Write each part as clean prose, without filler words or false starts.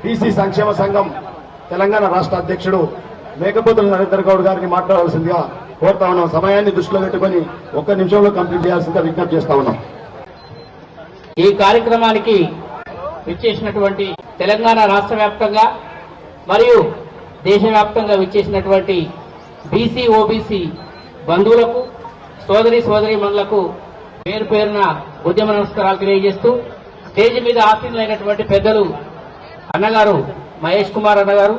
BC సంక్షేమ సంఘం తెలంగాణ రాష్ట్ర అధ్యక్షుడు మేకపోతుల నరేంద్ర గౌడ్ గారిని మాట్లాడాల్సిందిగా కోరుతా ఉన్నాం. సమయాన్ని దృష్టిలో పెట్టుకుని 1 నిమిషంలో కంప్లీట్ చేయాల్సిందిగా విజ్ఞప్తి చేస్తా ఉన్నాం. ఈ కార్యక్రమానికి విచ్చేసినటువంటి తెలంగాణ రాష్ట్ర వ్యాప్తంగా మరియు దేశవ్యాప్తంగా విచ్చేసినటువంటి బీసీ ఓబీసీ బంధువులకు సోదరీమణులకు పేరు పేరున ఉద్యమ నమస్కారాలు తెలియజేస్తూ స్టేజ్ మీద ఆసీనులైనటువంటి పెద్దలు అన్నగారు మహేష్ కుమార్ అన్నగారు,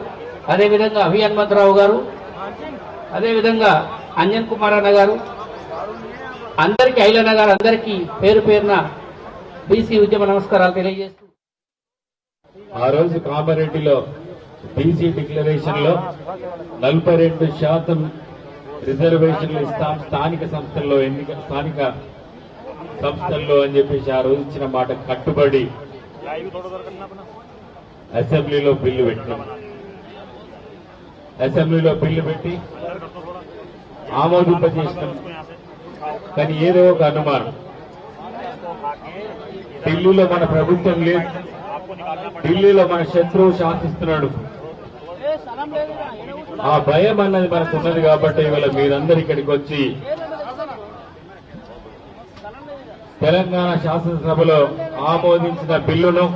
అదేవిధంగా వి హనుమంతరావు గారు, అదేవిధంగా అంజన్ కుమార్ అన్న గారు, అందరికీ ఐలన్న గారు, అందరికీ పేరు పేరున బీసీ ఉద్యమ నమస్కారాలు తెలియజేస్తూ ఆ రోజు కామారెడ్డిలో బీసీ డిక్లరేషన్ లో 42% రిజర్వేషన్లు ఇస్తాం స్థానిక సంస్థల్లో స్థానిక సంస్థల్లో అని చెప్పేసి ఆ రోజు ఇచ్చిన మాట కట్టుబడి అసెంబ్లీలో బిల్లు పెట్టినాం. అసెంబ్లీలో బిల్లు పెట్టి ఆమోదింపజేసినాం. కానీ ఏదో ఒక అనుమానం, ఢిల్లీలో మన ప్రభుత్వం లేదు, ఢిల్లీలో మన శత్రువు శాసిస్తున్నాడు, ఆ భయం అన్నది మనకు ఉన్నది. కాబట్టి ఇవాళ మీరందరూ ఇక్కడికి వచ్చి తెలంగాణ శాసనసభలో ఆమోదించిన బిల్లును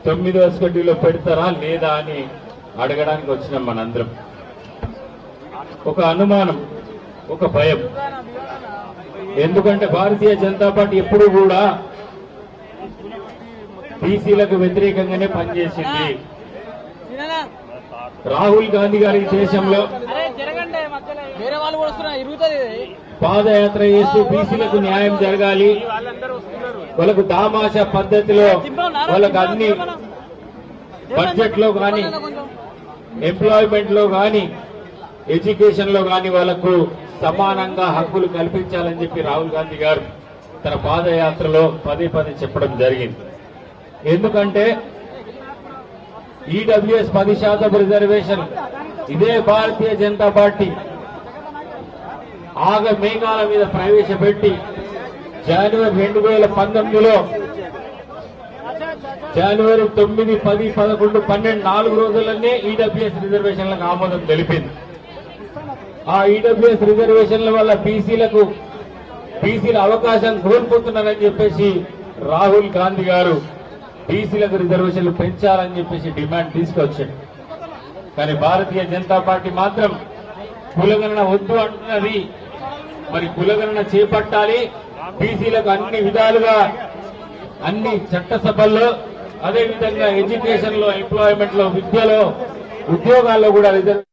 9వ షెడ్యూల్లో పెడతారా లేదా అని అడగడానికి వచ్చినాం. మనందరం ఒక అనుమానం, ఒక భయం. ఎందుకంటే భారతీయ జనతా పార్టీ ఎప్పుడు కూడా బీసీలకు వ్యతిరేకంగానే పనిచేసింది. రాహుల్ గాంధీ గారి దేశంలో పాదయాత్ర చేస్తూ బీసీలకు న్యాయం జరగాలి, వాళ్ళకు దామాషా పద్ధతిలో వాళ్ళకు అన్ని బడ్జెట్ లో కానీ, ఎంప్లాయ్మెంట్ లో కానీ, ఎడ్యుకేషన్ లో కానీ వాళ్లకు సమానంగా హక్కులు కల్పించాలని చెప్పి రాహుల్ గాంధీ గారు తన పాదయాత్రలో పదే చెప్పడం జరిగింది. ఎందుకంటే ఈడబ్ల్యూఎస్ 10% రిజర్వేషన్ ఇదే భారతీయ జనతా పార్టీ మేఘాల మీద ప్రవేశపెట్టి జనవరి 2019లో జనవరి 9, 10, 11, 12 4 రోజులనే ఈడబ్ల్యూఎస్ రిజర్వేషన్లకు ఆమోదం తెలిపింది. ఆ ఈడబ్ల్యూఎస్ రిజర్వేషన్ల వల్ల బీసీల అవకాశం కోల్పోతున్నారని చెప్పేసి రాహుల్ గాంధీ గారు బీసీలకు రిజర్వేషన్లు పెంచాలని చెప్పేసి డిమాండ్ తీసుకొచ్చాడు. కానీ భారతీయ జనతా పార్టీ మాత్రం కులగణన వద్దు అంటున్నది. మరి కులగణన చేపట్టాలి, బీసీలకు అన్ని విధాలుగా అన్ని చట్టసభల్లో, అదేవిధంగా ఎడ్యుకేషన్ లో, ఎంప్లాయ్మెంట్ లో, విద్యలో, ఉద్యోగాల్లో కూడా రిజర్వ్